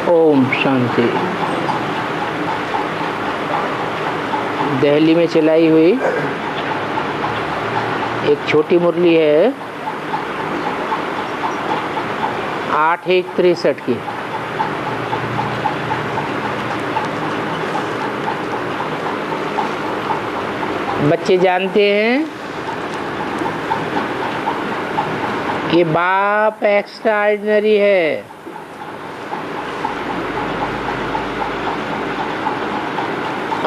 ओम शांति। दिल्ली में चलाई हुई एक छोटी मुरली है 8/1/63 की। बच्चे जानते हैं कि बाप एक्स्ट्रा ऑर्डिनरी है।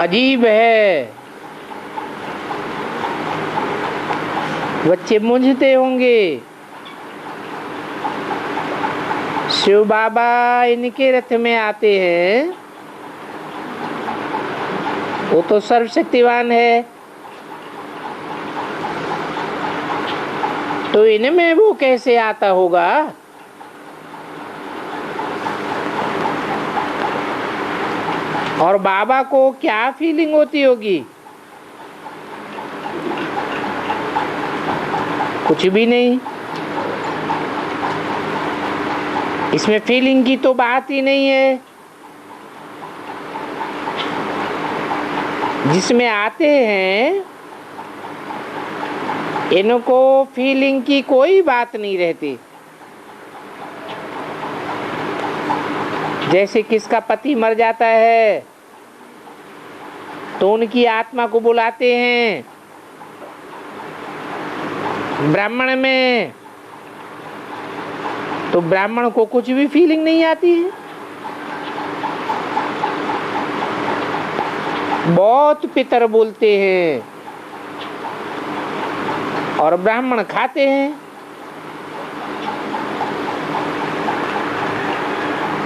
अजीब है। बच्चे मूंझते होंगे, शिव बाबा इनके रथ में आते हैं, वो तो सर्वशक्तिवान है, तो इनमें वो कैसे आता होगा? और बाबा को क्या फीलिंग होती होगी? कुछ भी नहीं। इसमें फीलिंग की तो बात ही नहीं है। जिसमें आते हैं इनको फीलिंग की कोई बात नहीं रहती। जैसे किसका पति मर जाता है तो उनकी आत्मा को बुलाते हैं। ब्राह्मण में तो ब्राह्मण को कुछ भी फीलिंग नहीं आती है। बहुत पितर बोलते हैं और ब्राह्मण खाते हैं।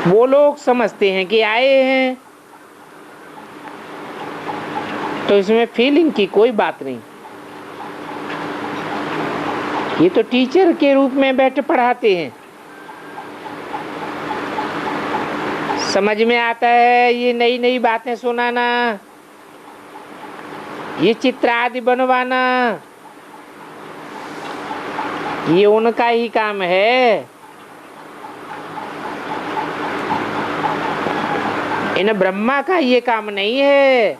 वो लोग समझते हैं कि आए हैं, तो इसमें फीलिंग की कोई बात नहीं। ये तो टीचर के रूप में बैठे पढ़ाते हैं। समझ में आता है ये नई नई बातें सुनाना, ये चित्र आदि बनवाना, ये उनका ही काम है। इन ब्रह्मा का ये काम नहीं है,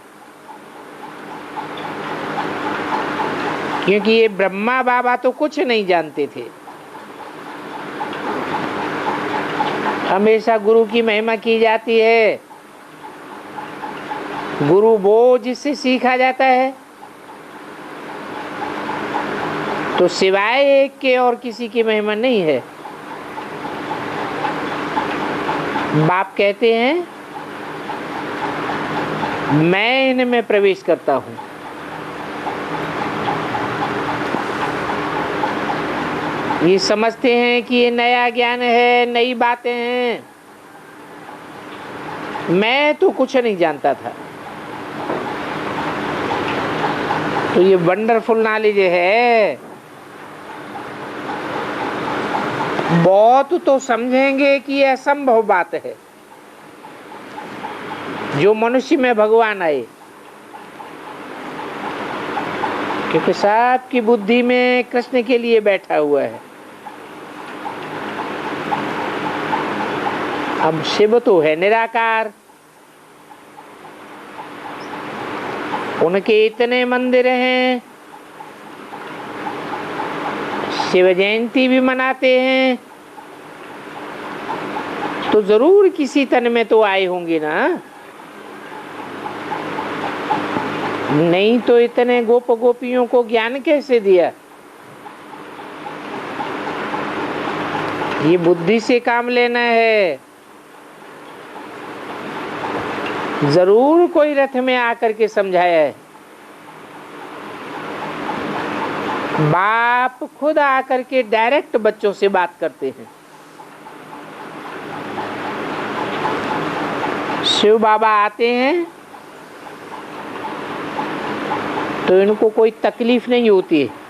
क्योंकि ये ब्रह्मा बाबा तो कुछ नहीं जानते थे। हमेशा गुरु की महिमा की जाती है। गुरु वो जिससे सीखा जाता है, तो सिवाय एक के और किसी की महिमा नहीं है। बाप कहते हैं मैं इनमें प्रवेश करता हूं। ये समझते हैं कि ये नया ज्ञान है, नई बातें हैं। मैं तो कुछ नहीं जानता था। तो ये वंडरफुल नॉलेज है। बहुत तो समझेंगे कि यह असंभव बात है जो मनुष्य में भगवान आए, क्योंकि सबकी बुद्धि में कृष्ण के लिए बैठा हुआ है। अब शिव तो है निराकार, उनके इतने मंदिर हैं, शिव जयंती भी मनाते हैं, तो जरूर किसी तन में तो आए होंगे ना। नहीं तो इतने गोप गोपियों को ज्ञान कैसे दिया? ये बुद्धि से काम लेना है। जरूर कोई रथ में आकर के समझाया है। बाप खुद आकर के डायरेक्ट बच्चों से बात करते हैं। शिव बाबा आते हैं तो इनको कोई तकलीफ नहीं होती है।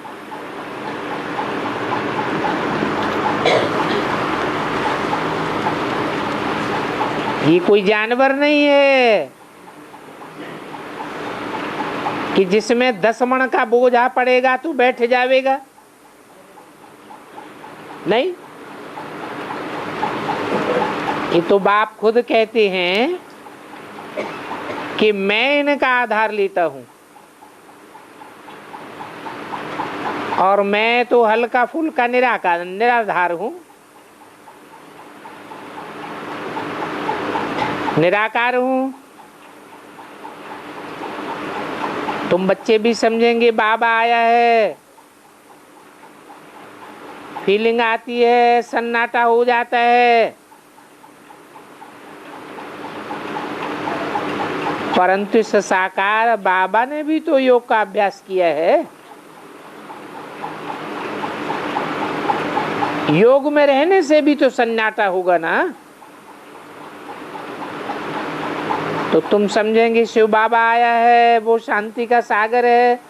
ये कोई जानवर नहीं है कि जिसमें 10 मण का बोझा पड़ेगा तो बैठ जावेगा। नहीं, ये तो बाप खुद कहते हैं कि मैं इनका आधार लेता हूं और मैं तो हल्का फुल्का निराधार हूं, निराकार हूं। तुम बच्चे भी समझेंगे बाबा आया है, फीलिंग आती है, सन्नाटा हो जाता है, परंतु इस साकार बाबा ने भी तो योग का अभ्यास किया है। योग में रहने से भी तो सन्नाटा होगा ना। तो तुम समझेंगे शिव बाबा आया है, वो शांति का सागर है,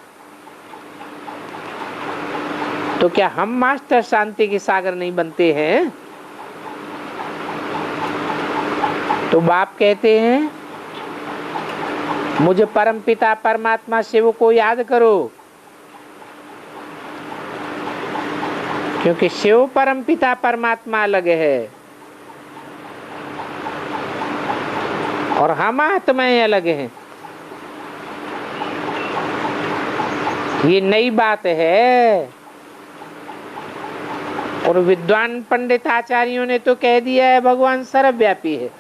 तो क्या हम मास्टर शांति के सागर नहीं बनते हैं? तो बाप कहते हैं मुझे परमपिता परमात्मा शिव को याद करो, क्योंकि शिव परमपिता परमात्मा अलग है और हम आत्माएं अलग हैं। ये नई बात है और विद्वान पंडित आचार्यों ने तो कह दिया है भगवान सर्वव्यापी है,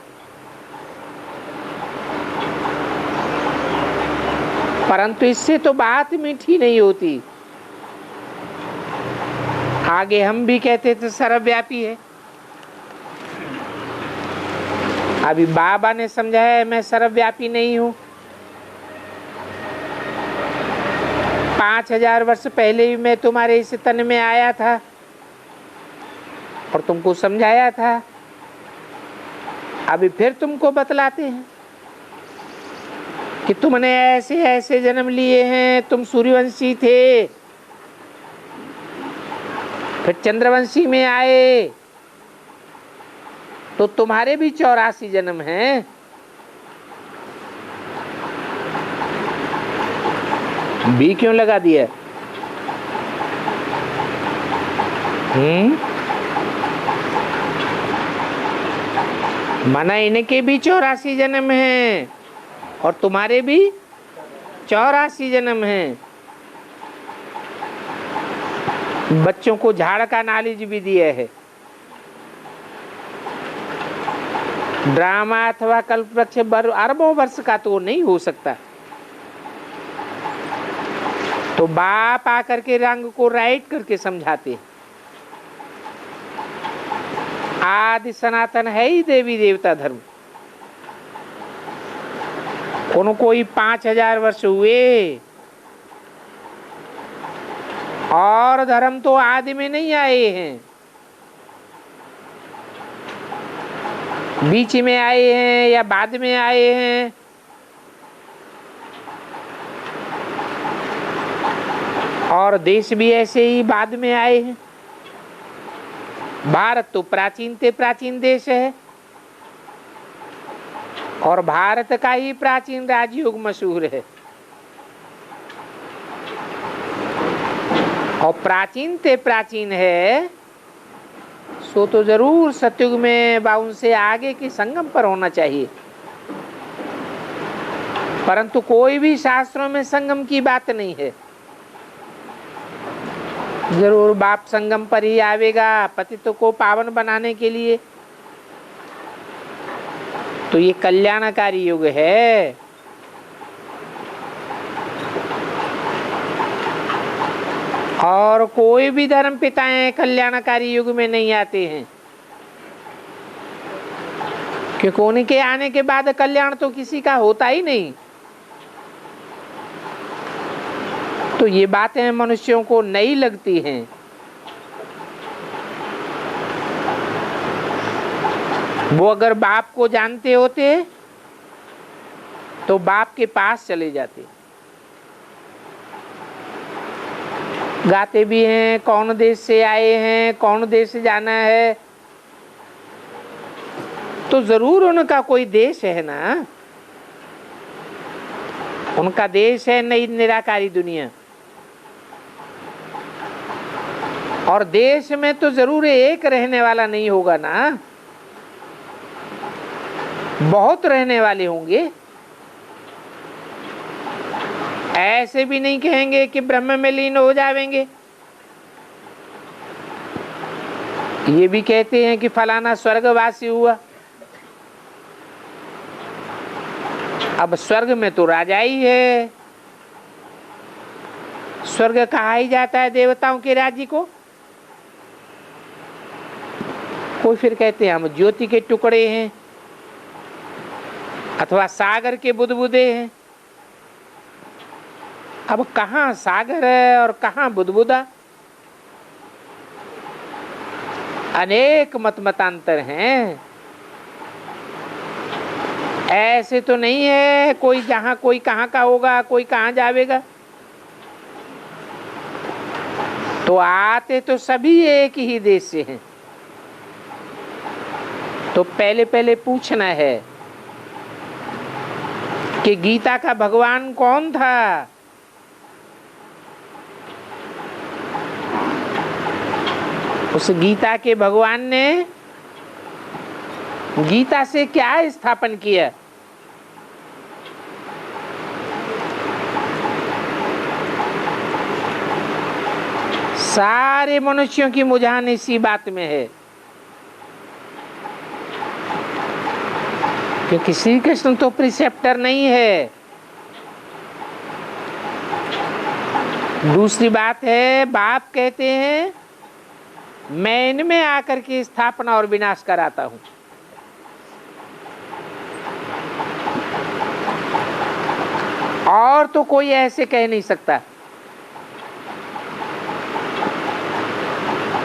परंतु इससे तो बात मीठी नहीं होती। आगे हम भी कहते थे सर्वव्यापी है, अभी बाबा ने समझाया है मैं सर्वव्यापी नहीं हूं। 5000 वर्ष पहले भी मैं तुम्हारे इस तन में आया था और तुमको समझाया था, अभी फिर तुमको बतलाते हैं कि तुमने ऐसे ऐसे जन्म लिए हैं, तुम सूर्यवंशी थे, फिर चंद्रवंशी में आए, तो तुम्हारे भी 84 जन्म हैं। बी क्यों लगा दिया? माना इनके भी 84 जन्म हैं और तुम्हारे भी 84 जन्म हैं। बच्चों को झाड़ का नॉलेज भी दिया है। ड्रामा अथवा कल्पवृक्ष अरबों वर्ष का तो नहीं हो सकता। तो बाप आकर के रंग को राइट करके समझाते, आदि सनातन है ही देवी देवता धर्म। उनको ही 5000 वर्ष हुए और धर्म तो आदि में नहीं आए हैं, बीच में आए हैं या बाद में आए हैं। और देश भी ऐसे ही बाद में आए हैं। भारत तो प्राचीन से प्राचीन देश है और भारत का ही प्राचीन राजयोग मशहूर है। और प्राचीन से प्राचीन है सो तो जरूर सतयुग में व उनसे आगे के संगम पर होना चाहिए, परंतु कोई भी शास्त्रों में संगम की बात नहीं है। जरूर बाप संगम पर ही आवेगा पतितों को पावन बनाने के लिए। तो ये कल्याणकारी युग है। और कोई भी धर्म पिताएं कल्याणकारी युग में नहीं आते हैं, क्योंकि उनके आने के बाद कल्याण तो किसी का होता ही नहीं। तो ये बातें मनुष्यों को नई लगती हैं। वो अगर बाप को जानते होते तो बाप के पास चले जाते। गाते भी हैं कौन देश से आए हैं, कौन देश से जाना है, तो जरूर उनका कोई देश है ना। उनका देश है नई निराकारी दुनिया। और देश में तो जरूर एक रहने वाला नहीं होगा ना। बहुत रहने वाले होंगे। ऐसे भी नहीं कहेंगे कि ब्रह्म में लीन हो जाएंगे। ये भी कहते हैं कि फलाना स्वर्गवासी हुआ। अब स्वर्ग में तो राजा ही है। स्वर्ग कहा ही जाता है देवताओं के राज्य को। कोई फिर कहते हैं हम ज्योति के टुकड़े हैं अथवा सागर के बुदबुदे हैं। अब कहाँ सागर है और कहाँ बुदबुदा, अनेक मतांतर हैं। ऐसे तो नहीं है कोई जहां कोई कहां का होगा, कोई कहां जावेगा। तो आते तो सभी एक ही देश से हैं। तो पहले पहले पूछना है कि गीता का भगवान कौन था। उस गीता के भगवान ने गीता से क्या स्थापन किया। सारे मनुष्यों की मुझान इसी बात में है, क्योंकि श्री कृष्ण तो प्रिसेप्टर नहीं है। दूसरी बात है, बाप कहते हैं मैं इनमें आकर के स्थापना और विनाश कराता हूं। और तो कोई ऐसे कह नहीं सकता।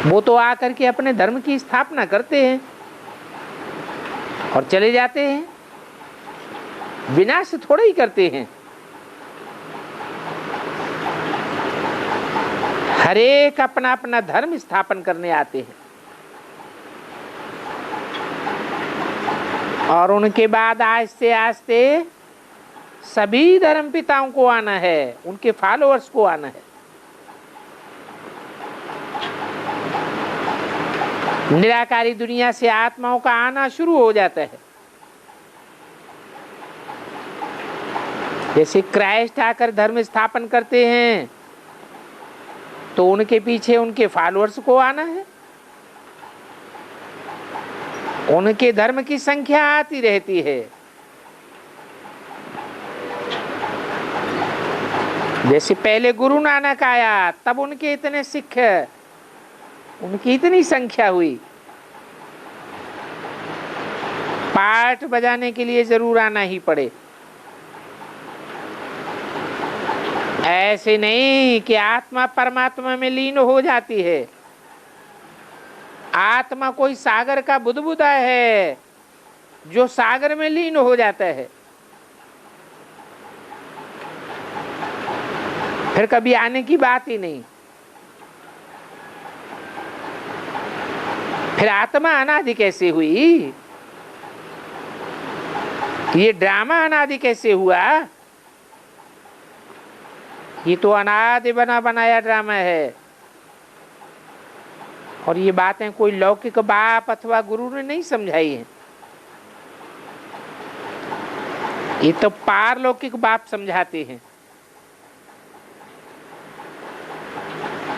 वो तो आकर के अपने धर्म की स्थापना करते हैं और चले जाते हैं, विनाश थोड़ा ही करते हैं। हर एक अपना अपना धर्म स्थापन करने आते हैं और उनके बाद आस्ते आस्ते सभी धर्म पिताओं को आना है, उनके फॉलोअर्स को आना है। निराकारी दुनिया से आत्माओं का आना शुरू हो जाता है। जैसे क्राइस्ट आकर धर्म स्थापन करते हैं तो उनके पीछे उनके फॉलोअर्स को आना है। उनके धर्म की संख्या आती रहती है। जैसे पहले गुरु नानक आया तब उनके इतने सिख, उनकी इतनी संख्या हुई। पाठ बजाने के लिए जरूर आना ही पड़े। ऐसे नहीं कि आत्मा परमात्मा में लीन हो जाती है। आत्मा कोई सागर का बुदबुदा है जो सागर में लीन हो जाता है, फिर कभी आने की बात ही नहीं। फिर आत्मा अनादि कैसे हुई? ये ड्रामा अनादि कैसे हुआ? ये तो अनादि बना बनाया ड्रामा है। और ये बातें कोई लौकिक बाप अथवा गुरु ने नहीं समझाई है, ये तो पारलौकिक बाप समझाते हैं।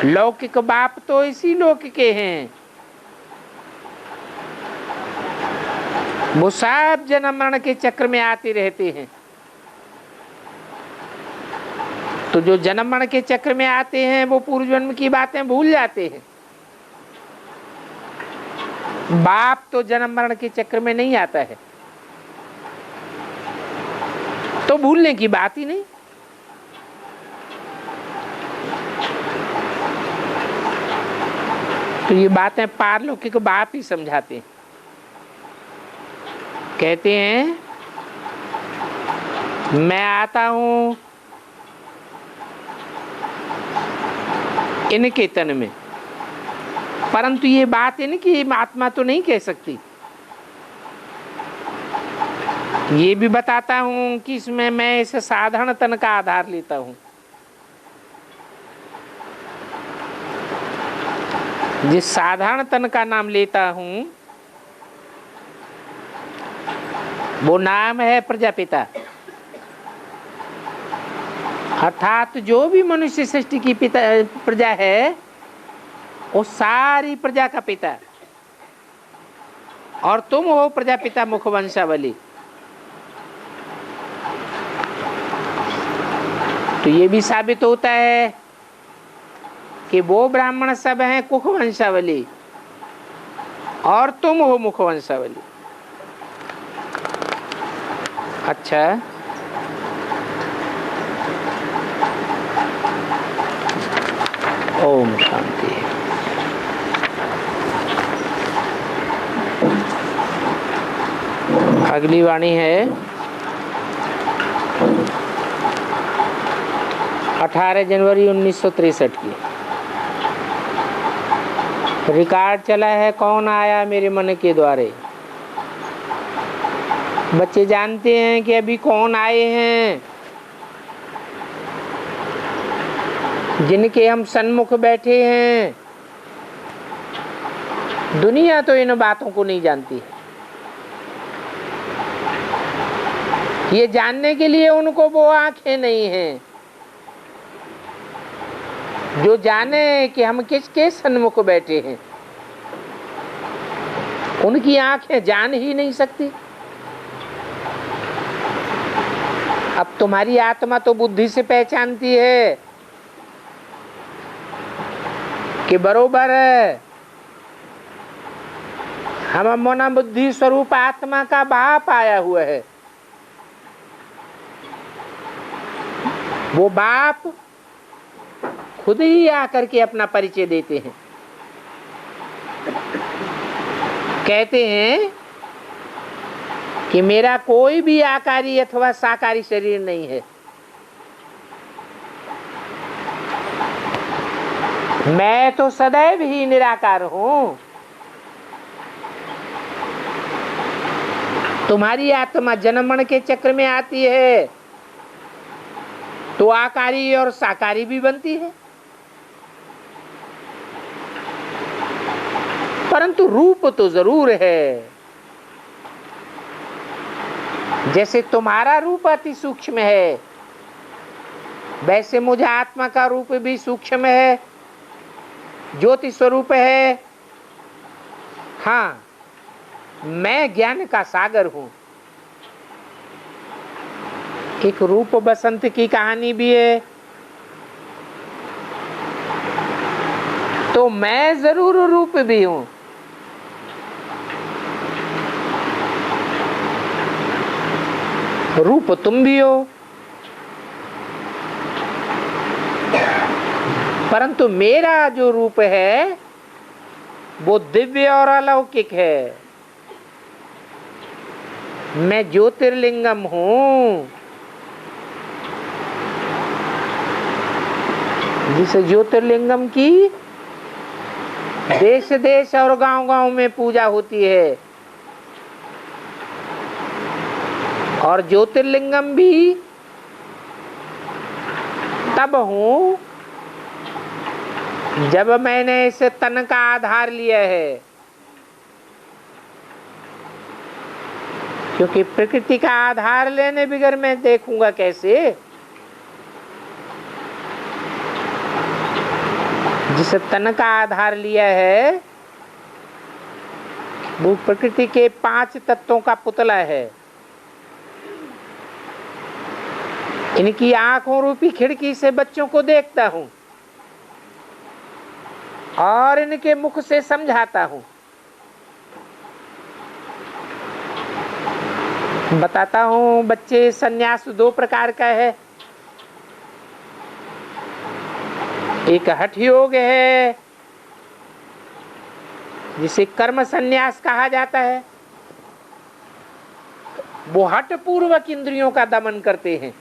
लौकिक बाप तो इसी लोक के हैं। वो सब जन्म मरण के चक्र में आते रहते हैं। तो जो जन्म मरण के चक्र में आते हैं वो पूर्व जन्म की बातें भूल जाते हैं। बाप तो जन्म मरण के चक्र में नहीं आता है, तो भूलने की बात ही नहीं। तो ये बातें पारलौकिक बाप ही समझाते हैं। कहते हैं मैं आता हूं इनके तन में, परंतु ये बात इनकी आत्मा तो नहीं कह सकती। ये भी बताता हूं कि इसमें मैं इस साधारण तन का आधार लेता हूं। जिस साधारण तन का नाम लेता हूं वो नाम है प्रजापिता। अर्थात जो भी मनुष्य सृष्टि की पिता प्रजा है वो सारी प्रजा का पिता, और तुम हो प्रजापिता मुख वंशावली। तो ये भी साबित होता है कि वो ब्राह्मण सब हैं कुख वंशावली और तुम हो मुख वंशावली। अच्छा, ओम शांति। अगली वाणी है 18 जनवरी 1963 की। रिकॉर्ड चला है, कौन आया मेरे मन के द्वारे। बच्चे जानते हैं कि अभी कौन आए हैं, जिनके हम सन्मुख बैठे हैं। दुनिया तो इन बातों को नहीं जानती। ये जानने के लिए उनको वो आंखें नहीं हैं जो जाने कि हम किसके सन्मुख बैठे हैं। उनकी आंखें जान ही नहीं सकती। अब तुम्हारी आत्मा तो बुद्धि से पहचानती है कि बरोबर हम मना बुद्धि स्वरूप आत्मा का बाप आया हुआ है। वो बाप खुद ही आकर के अपना परिचय देते हैं। कहते हैं कि मेरा कोई भी आकारी अथवा साकारी शरीर नहीं है, मैं तो सदैव ही निराकार हूं। तुम्हारी आत्मा जन्म मरण के चक्र में आती है तो आकारी और साकारी भी बनती है, परंतु रूप तो जरूर है। जैसे तुम्हारा रूप अति सूक्ष्म है, वैसे मुझे आत्मा का रूप भी सूक्ष्म है, ज्योति स्वरूप है। हाँ, मैं ज्ञान का सागर हूं। एक रूप बसंत की कहानी भी है। तो मैं जरूर रूप भी हूं। रूप तुम भी हो, परंतु मेरा जो रूप है वो दिव्य और अलौकिक है। मैं ज्योतिर्लिंगम हूं। जिस ज्योतिर्लिंगम की देश देश और गांव गांव में पूजा होती है, और ज्योतिर्लिंगम भी तब हूं जब मैंने इस तन का आधार लिया है। क्योंकि प्रकृति का आधार लेने बगैर मैं देखूंगा कैसे। जिस तन का आधार लिया है वो प्रकृति के 5 तत्वों का पुतला है। इनकी आंखों रूपी खिड़की से बच्चों को देखता हूं और इनके मुख से समझाता हूं, बताता हूं। बच्चे, सन्यास 2 प्रकार का है। एक हठ योग है जिसे कर्म सन्यास कहा जाता है। वो हठ पूर्वक इंद्रियों का दमन करते हैं।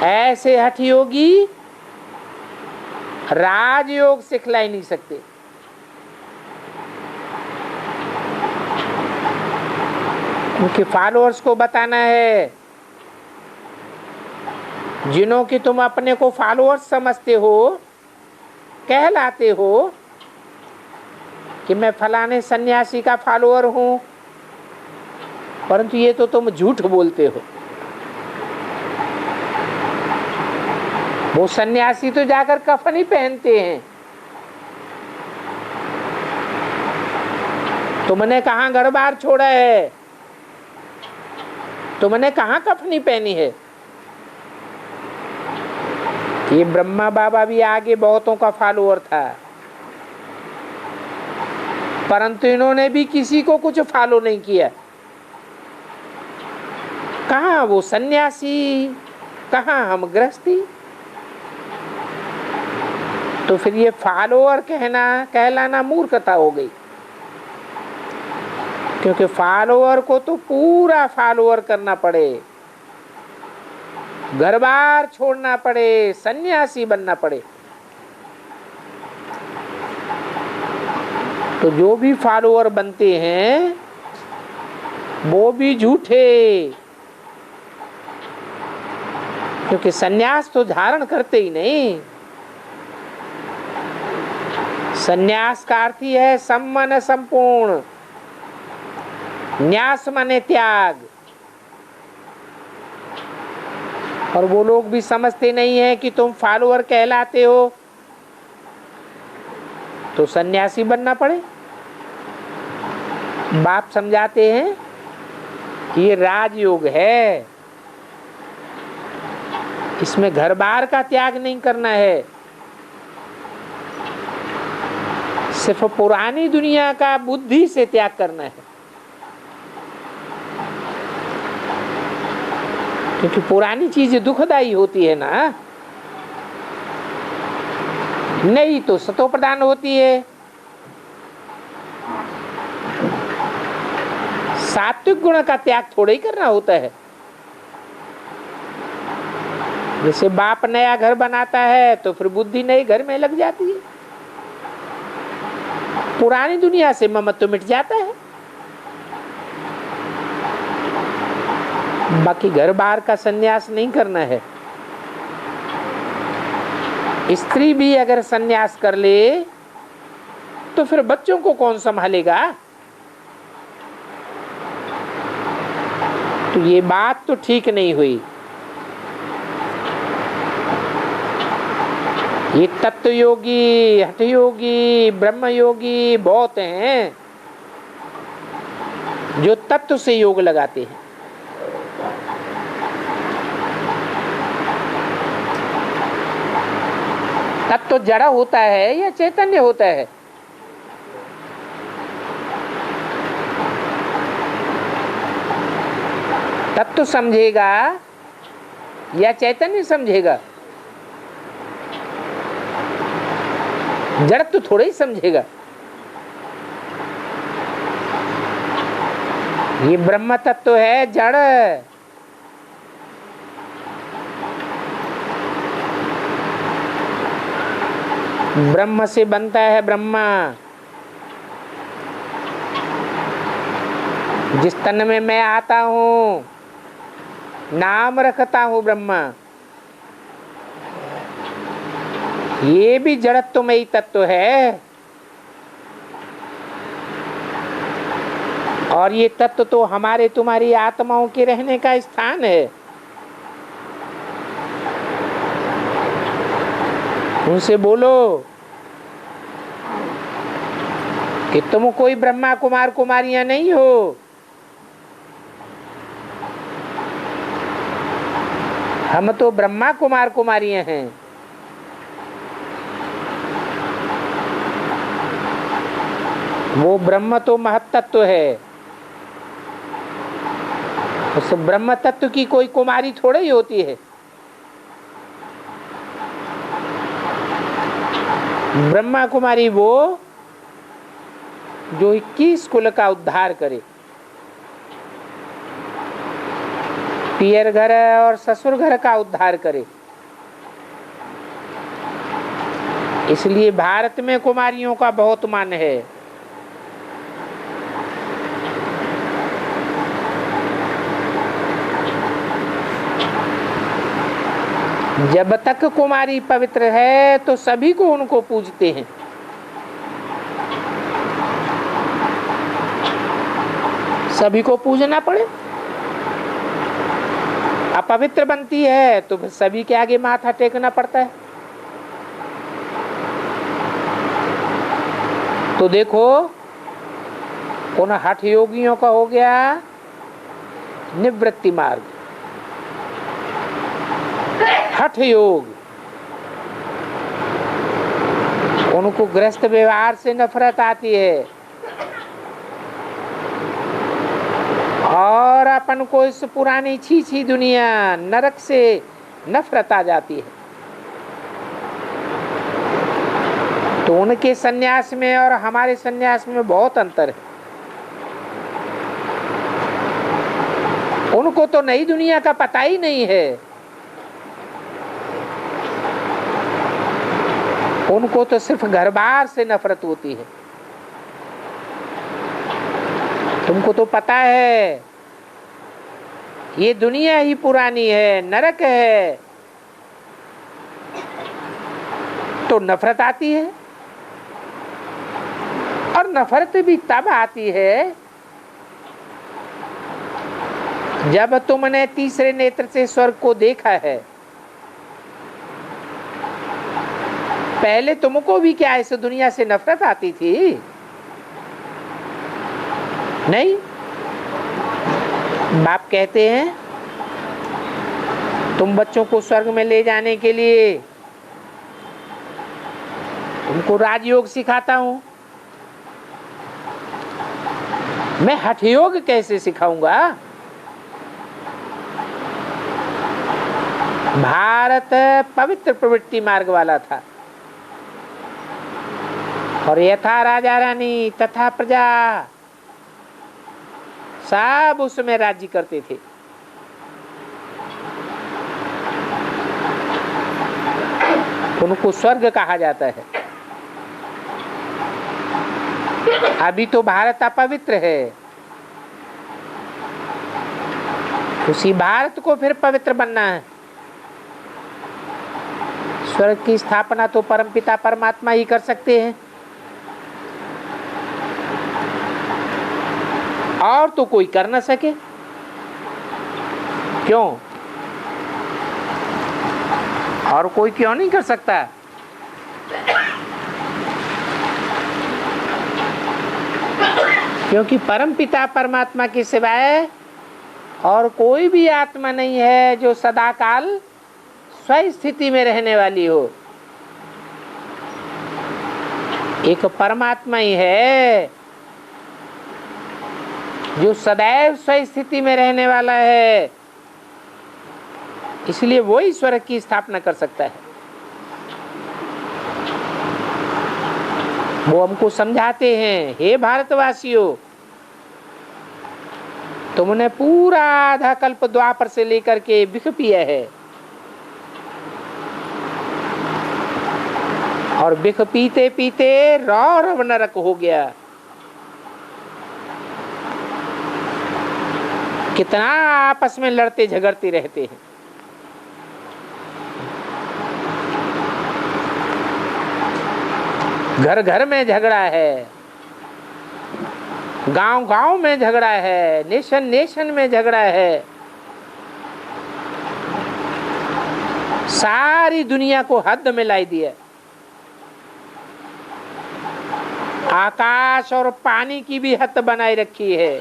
ऐसे हठ योगी राजयोग सिखला ही नहीं सकते। उनके फॉलोअर्स को बताना है, जिन्हों की तुम अपने को फॉलोअर्स समझते हो, कहलाते हो, कि मैं फलाने सन्यासी का फॉलोअर हूं, परंतु ये तो तुम झूठ बोलते हो। वो सन्यासी तो जाकर कफन ही पहनते हैं, तुमने कहां घर बार छोड़ा है, तुमने कहां कफनी पहनी है। ये ब्रह्मा बाबा भी आगे बहुतों का फॉलोअर था, परंतु इन्होंने भी किसी को कुछ फॉलो नहीं किया। कहां वो सन्यासी, कहां हम गृहस्थी। तो फिर ये फॉलोअर कहलाना मूर्खता हो गई, क्योंकि फॉलोअर को तो पूरा फॉलोअर करना पड़े, घर बार छोड़ना पड़े, सन्यासी बनना पड़े। तो जो भी फॉलोअर बनते हैं वो भी झूठे, क्योंकि सन्यास तो धारण करते ही नहीं। सन्यास का अर्थ ही है सम्मन संपूर्ण, न्यास माने त्याग। और वो लोग भी समझते नहीं है कि तुम फॉलोअर कहलाते हो तो सन्यासी बनना पड़े। बाप समझाते हैं कि ये राजयोग है, इसमें घर बार का त्याग नहीं करना है, सिर्फ पुरानी दुनिया का बुद्धि से त्याग करना है। क्योंकि पुरानी चीजें दुखदायी होती है ना, नहीं तो सतो प्रदान होती है। सात्विक गुण का त्याग थोड़ा ही करना होता है। जैसे बाप नया घर बनाता है तो फिर बुद्धि नए घर में लग जाती है, पुरानी दुनिया से ममत्व मिट जाता है। बाकी घर बार का सन्यास नहीं करना है। स्त्री भी अगर सन्यास कर ले तो फिर बच्चों को कौन संभालेगा। तो ये बात तो ठीक नहीं हुई। ये तत्व योगी, हठ योगी, ब्रह्म योगी बहुत हैं जो तत्व से योग लगाते हैं। तत्व जड़ा होता है या चैतन्य होता है। तत्व समझेगा या चैतन्य समझेगा। जड़ तो थोड़ा ही समझेगा। ये ब्रह्म तत्व है जड़, ब्रह्म से बनता है ब्रह्मा। जिस तन में मैं आता हूँ नाम रखता हूँ ब्रह्मा। ये भी जड़त्वमयी तत्व है, और ये तत्व तो हमारे तुम्हारी आत्माओं के रहने का स्थान है। उनसे बोलो कि तुम कोई ब्रह्मा कुमार कुमारियां नहीं हो, हम तो ब्रह्मा कुमार कुमारियां हैं। वो ब्रह्म तो महत्तत्व है, उस ब्रह्म तत्व की कोई कुमारी थोड़ी ही होती है। ब्रह्मा कुमारी वो जो 21 कुल का उद्धार करे, पियर घर और ससुर घर का उद्धार करे। इसलिए भारत में कुमारियों का बहुत मान है। जब तक कुमारी पवित्र है तो सभी को उनको पूजते हैं। सभी को पूजना पड़े। अपवित्र बनती है तो फिर सभी के आगे माथा टेकना पड़ता है। तो देखो उन हठ योगियों का हो गया निवृत्ति मार्ग, हठ योग। उनको गृहस्थ व्यवहार से नफरत आती है और अपन को इस पुरानी छीछी दुनिया नरक से नफरत आ जाती है। तो उनके सन्यास में और हमारे सन्यास में बहुत अंतर है। उनको तो नई दुनिया का पता ही नहीं है। उनको तो सिर्फ घर बार से नफरत होती है। तुमको तो पता है ये दुनिया ही पुरानी है, नरक है, तो नफरत आती है। और नफरत भी तब आती है जब तुमने तीसरे नेत्र से स्वर्ग को देखा है। पहले तुमको भी क्या इस दुनिया से नफरत आती थी? नहीं। बाप कहते हैं तुम बच्चों को स्वर्ग में ले जाने के लिए तुमको राजयोग सिखाता हूं। मैं हठ योग कैसे सिखाऊंगा? भारत पवित्र प्रवृत्ति मार्ग वाला था और यथा राजा रानी तथा प्रजा सब उसमें राज्य करते थे। उनको स्वर्ग कहा जाता है। अभी तो भारत अपवित्र है, उसी भारत को फिर पवित्र बनना है। स्वर्ग की स्थापना तो परमपिता परमात्मा ही कर सकते हैं, और तो कोई कर न सके। क्यों? और कोई क्यों नहीं कर सकता? क्योंकि परमपिता परमात्मा के सिवाय और कोई भी आत्मा नहीं है जो सदाकाल स्व स्थिति में रहने वाली हो। एक परमात्मा ही है जो सदैव स्व स्थिति में रहने वाला है, इसलिए वो ही स्वर्ग की स्थापना कर सकता है। वो हमको समझाते हैं, हे भारतवासियों, तुमने पूरा आधा कल्प द्वापर से लेकर के विष पिया है और विष पीते पीते रौरव नरक हो गया। कितना आपस में लड़ते झगड़ते रहते हैं। घर घर में झगड़ा है, गांव गांव में झगड़ा है, नेशन नेशन में झगड़ा है। सारी दुनिया को हद में ला दिया। आकाश और पानी की भी हद बनाई रखी है।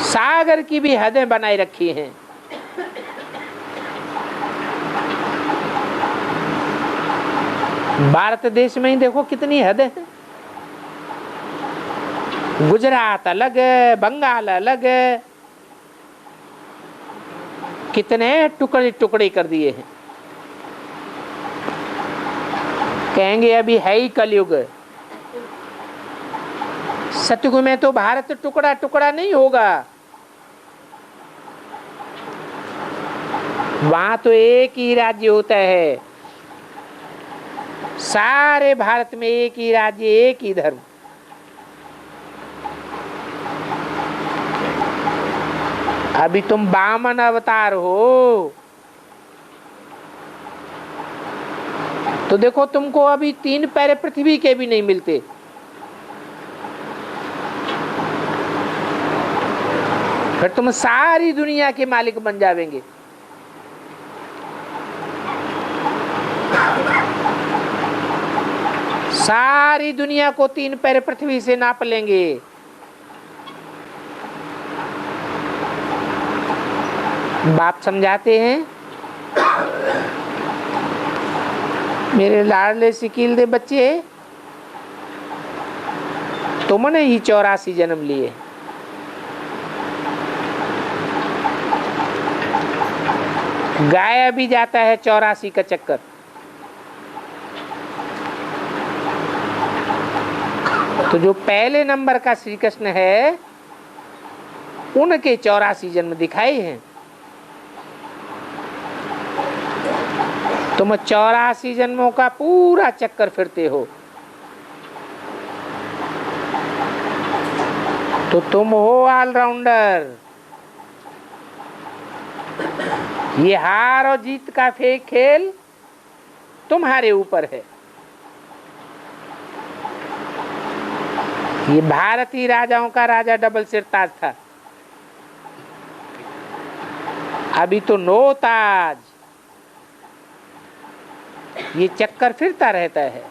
सागर की भी हदें बनाई रखी हैं। भारत देश में ही देखो कितनी हदें हैं। गुजरात अलग है, बंगाल अलग है, कितने टुकड़े टुकड़े कर दिए हैं। कहेंगे अभी है ही कलयुग। सतयुग में तो भारत टुकड़ा टुकड़ा नहीं होगा। वहां तो एक ही राज्य होता है, सारे भारत में एक ही राज्य, एक ही धर्म। अभी तुम वामन अवतार हो तो देखो तुमको अभी 3 पैर पृथ्वी के भी नहीं मिलते, फिर तुम सारी दुनिया के मालिक बन जावेंगे। सारी दुनिया को 3 पैर पृथ्वी से नाप लेंगे। बाप समझाते हैं, मेरे लाडले सिकील दे बच्चे, तुमने ही 84 जन्म लिए। गाया भी जाता है 84 का चक्कर। तो जो पहले नंबर का श्री कृष्ण है, उनके 84 जन्म दिखाए हैं। तुम 84 जन्मों का पूरा चक्कर फिरते हो, तो तुम हो ऑलराउंडर। ये हार और जीत का फेक खेल तुम्हारे ऊपर है। ये भारतीय राजाओं का राजा डबल सिर ताज था, अभी तो 9 ताज। ये चक्कर फिरता रहता है।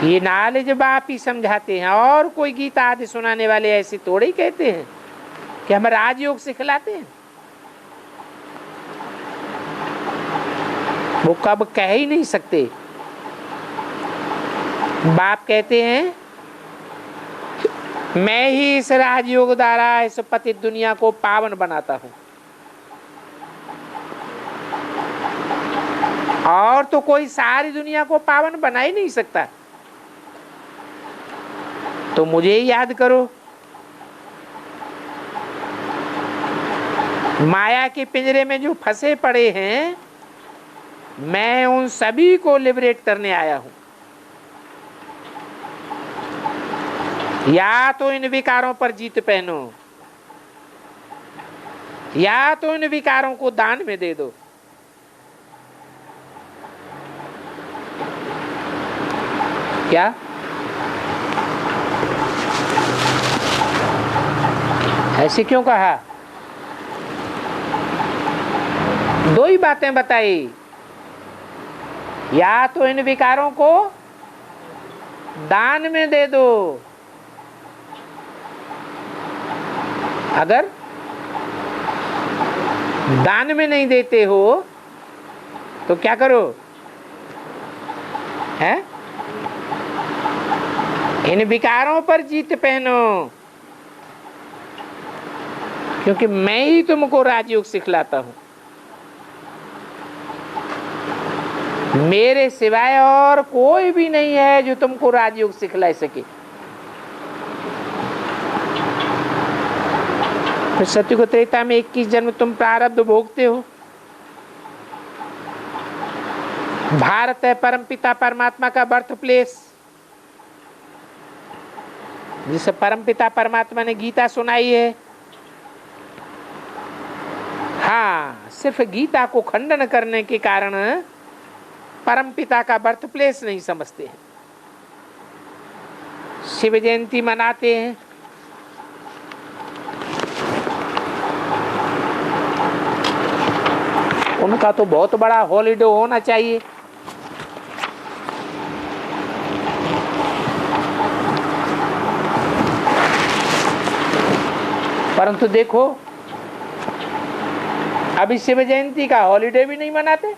ये नॉलेज बाप ही समझाते हैं, और कोई गीता आदि सुनाने वाले ऐसे थोड़े ही कहते हैं कि हम राजयोग सिखलाते हैं। वो कब कह ही नहीं सकते। बाप कहते हैं, मैं ही इस राजयोग द्वारा इस पतित दुनिया को पावन बनाता हूं, और तो कोई सारी दुनिया को पावन बना ही नहीं सकता। तो मुझे ही याद करो। माया के पिंजरे में जो फंसे पड़े हैं, मैं उन सभी को लिबरेट करने आया हूं। या तो इन विकारों पर जीत पहनो, या तो इन विकारों को दान में दे दो। क्या ऐसे क्यों कहा? 2 ही बातें बताई, या तो इन विकारों को दान में दे दो, अगर दान में नहीं देते हो तो क्या करो? हैं? इन विकारों पर जीत पहनो, क्योंकि मैं ही तुमको राजयोग सिखलाता हूं। मेरे सिवाय और कोई भी नहीं है जो तुमको राजयोग सिखला सके। फिर सत्युग त्रेता में 21 जन्म तुम प्रारब्ध भोगते हो। भारत है परमपिता परमात्मा का बर्थ प्लेस, जिसे परमपिता परमात्मा ने गीता सुनाई है। हाँ, सिर्फ गीता को खंडन करने के कारण परमपिता का बर्थ प्लेस नहीं समझते हैं। शिव जयंती मनाते हैं, उनका तो बहुत बड़ा हॉलीडे होना चाहिए। परंतु देखो, अभी शिव जयंती का हॉलीडे भी नहीं मनाते।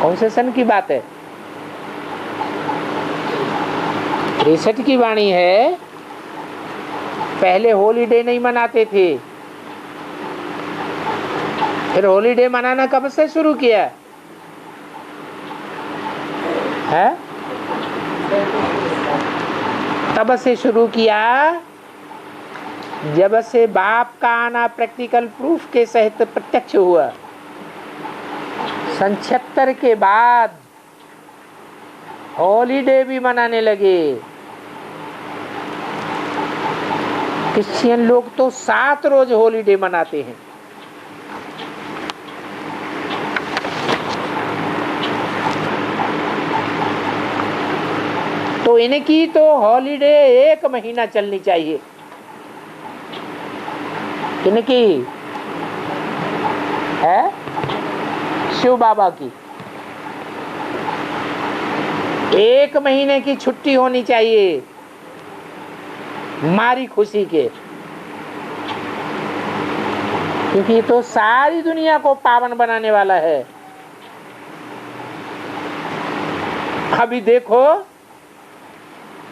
कौन से सन की बात है? 63 की वाणी है। पहले हॉलीडे नहीं मनाते थे, फिर हॉलीडे मनाना कब से शुरू किया है? तब से शुरू किया जब से बाप का आना प्रैक्टिकल प्रूफ के सहित प्रत्यक्ष हुआ। सन 76 के बाद हॉलीडे भी मनाने लगे। क्रिश्चियन लोग तो 7 रोज हॉलीडे मनाते हैं। इनकी तो हॉलीडे 1 महीना चलनी चाहिए। इनकी है शिव बाबा की 1 महीने की छुट्टी होनी चाहिए, मारी खुशी के, क्योंकि ये तो सारी दुनिया को पावन बनाने वाला है। अभी देखो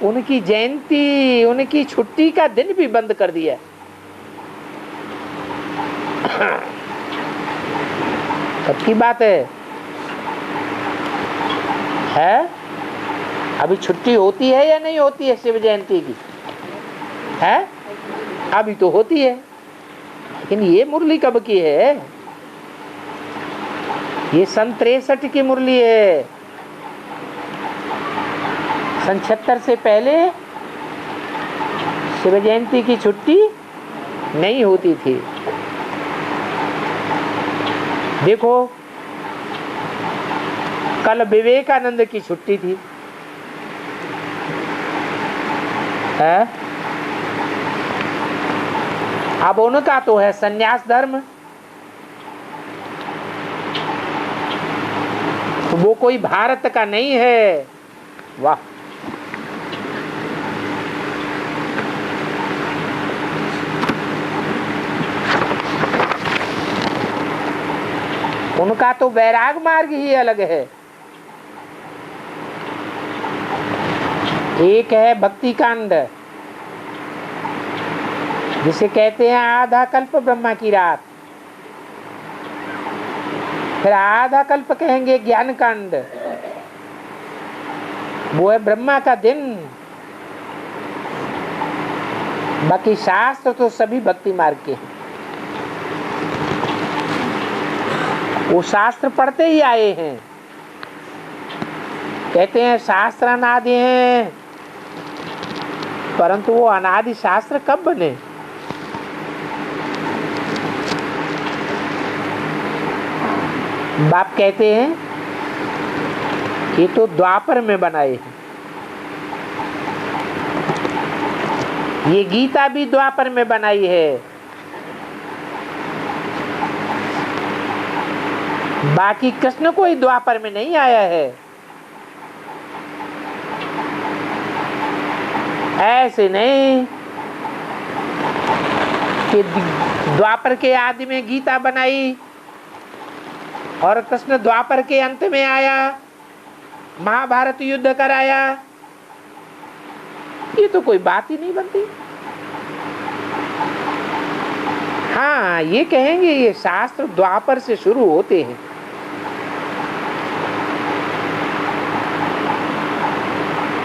उनकी जयंती, उनकी छुट्टी का दिन भी बंद कर दिया कब की बात है? अभी छुट्टी होती है या नहीं होती है शिव जयंती की? है अभी तो होती है, लेकिन ये मुरली कब की है? ये सन 63 की मुरली है। सन 76 से पहले शिव जयंती की छुट्टी नहीं होती थी। देखो कल विवेकानंद की छुट्टी थी, है? अब उनका तो है संन्यास धर्म, वो कोई भारत का नहीं है। वाह, उनका तो वैराग मार्ग ही अलग है। एक है भक्ति कांड, जिसे कहते हैं आधा कल्प ब्रह्मा की रात, फिर आधा कल्प कहेंगे ज्ञान कांड, वो है ब्रह्मा का दिन। बाकी शास्त्र तो सभी भक्ति मार्ग के हैं, वो शास्त्र पढ़ते ही आए हैं। कहते हैं शास्त्र अनादि हैं, परंतु वो अनादि शास्त्र कब बने? बाप कहते हैं ये तो द्वापर में बनाए हैं। ये गीता भी द्वापर में बनाई है। बाकी कृष्ण कोई द्वापर में नहीं आया है। ऐसे नहीं कि द्वापर के आदि में गीता बनाई और कृष्ण द्वापर के अंत में आया, महाभारत युद्ध कराया, ये तो कोई बात ही नहीं बनती। हाँ, ये कहेंगे ये शास्त्र द्वापर से शुरू होते हैं।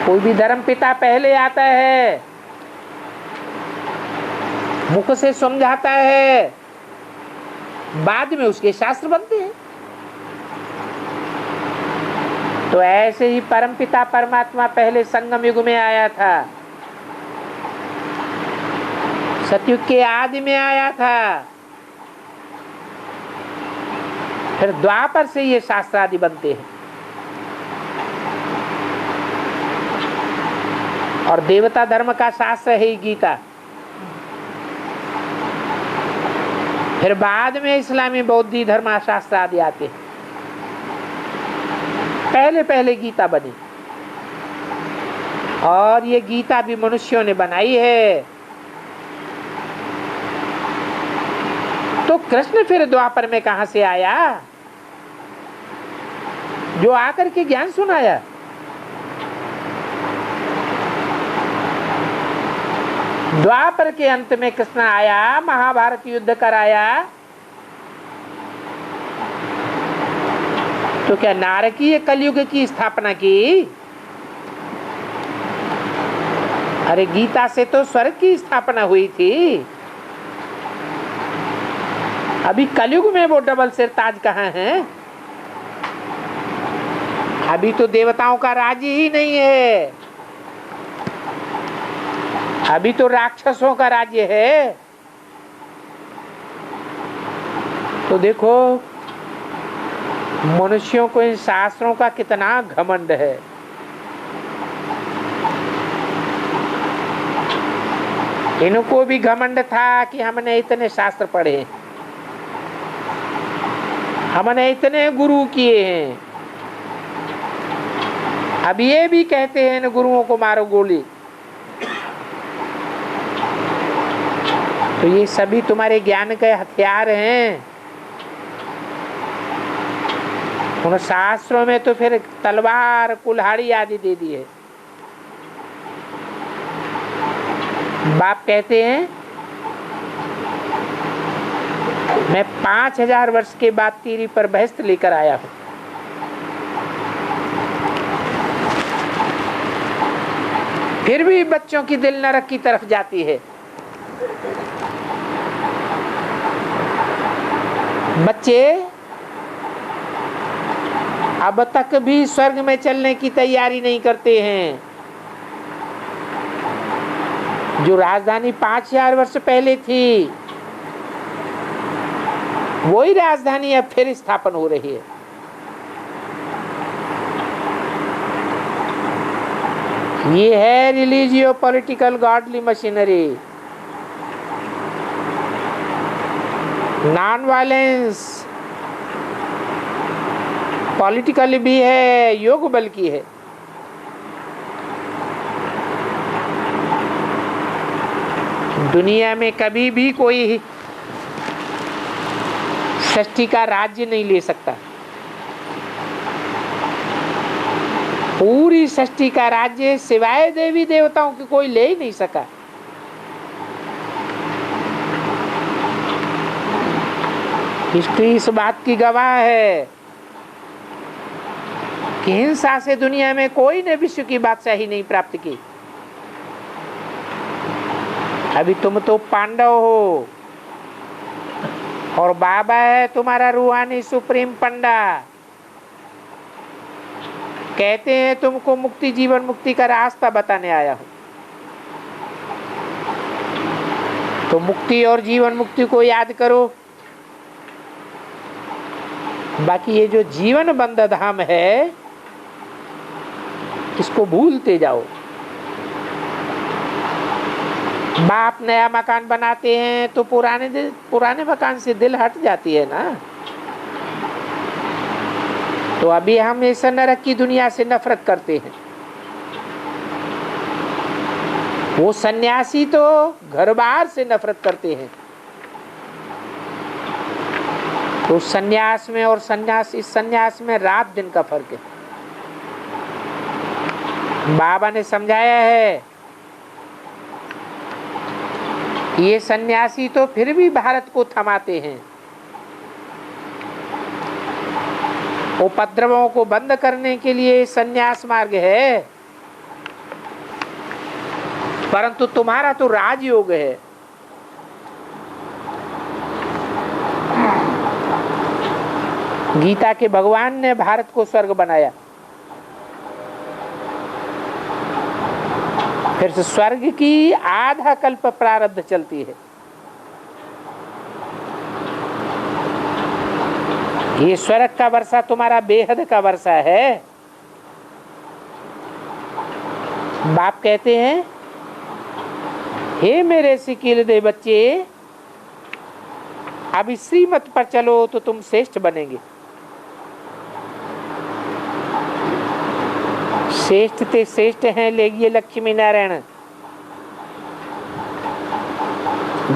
कोई भी धर्म पिता पहले आता है, मुख से समझाता है, बाद में उसके शास्त्र बनते हैं। तो ऐसे ही परमपिता परमात्मा पहले संगम युग में आया था, सतयुग के आदि में आया था, फिर द्वापर से ये शास्त्र आदि बनते हैं। और देवता धर्म का शास्त्र है ही गीता। फिर बाद में इस्लामी बौद्धी धर्म शास्त्र आदि आते हैं। पहले पहले गीता बनी, और ये गीता भी मनुष्यों ने बनाई है। तो कृष्ण फिर द्वापर में कहां से आया जो आकर के ज्ञान सुनाया? द्वापर के अंत में कृष्ण आया, महाभारत युद्ध कराया। तो क्या नारकीय कलयुग की स्थापना की? अरे गीता से तो स्वर्ग की स्थापना हुई थी। अभी कलयुग में वो डबल सिर ताज कहाँ है? अभी तो देवताओं का राज्य ही नहीं है, अभी तो राक्षसों का राज्य है। तो देखो मनुष्यों को इन शास्त्रों का कितना घमंड है। इनको भी घमंड था कि हमने इतने शास्त्र पढ़े, हमने इतने गुरु किए हैं। अब ये भी कहते हैं इन गुरुओं को मारो गोली। तो ये सभी तुम्हारे ज्ञान के हथियार हैं। उन शास्त्रों में तो फिर तलवार कुल्हाड़ी आदि दे दी है। बाप कहते हैं मैं 5000 वर्ष के बाद तीरी पर बहस्त लेकर आया हूं। फिर भी बच्चों की दिल नरक की तरफ जाती है। बच्चे अब तक भी स्वर्ग में चलने की तैयारी नहीं करते हैं। जो राजधानी 5000 वर्ष पहले थी, वही राजधानी अब फिर स्थापन हो रही है। ये है religio political godly machinery. Non violence political भी है, योग बल की है। दुनिया में कभी भी कोई सृष्टि का राज्य नहीं ले सकता। पूरी सृष्टि का राज्य सिवाय देवी देवताओं की कोई ले ही नहीं सका। हिस्ट्री इस बात की गवाह है कि हिंसा से दुनिया में कोई ने विश्व की बादशाही नहीं प्राप्त की। अभी तुम तो पांडव हो और बाबा है तुम्हारा रूहानी सुप्रीम पंडा। कहते हैं तुमको मुक्ति, जीवन मुक्ति का रास्ता बताने आया हूं। तो मुक्ति और जीवन मुक्ति को याद करो। बाकी ये जो जीवन बंद धाम है, इसको भूलते जाओ। बाप नया मकान बनाते हैं तो पुराने मकान से दिल हट जाती है ना। तो अभी हम इस नरक की दुनिया से नफरत करते हैं। वो सन्यासी तो घर बार से नफरत करते हैं। तो सन्यास में और इस सन्यास में रात दिन का फर्क है। बाबा ने समझाया है, ये सन्यासी तो फिर भी भारत को थमाते हैं। उपद्रवों को बंद करने के लिए सन्यास मार्ग है, परंतु तुम्हारा तो राजयोग है। गीता के भगवान ने भारत को स्वर्ग बनाया। फिर से स्वर्ग की आधा कल्प प्रारब्ध चलती है। ये स्वर्ग का वर्षा तुम्हारा बेहद का वर्षा है। बाप कहते हैं, हे मेरे सिकील दे बच्चे, अब इस श्रीमत पर चलो तो तुम श्रेष्ठ बनेंगे। श्रेष्ठ ते श्रेष्ठ हैं लेगिए लक्ष्मी नारायण,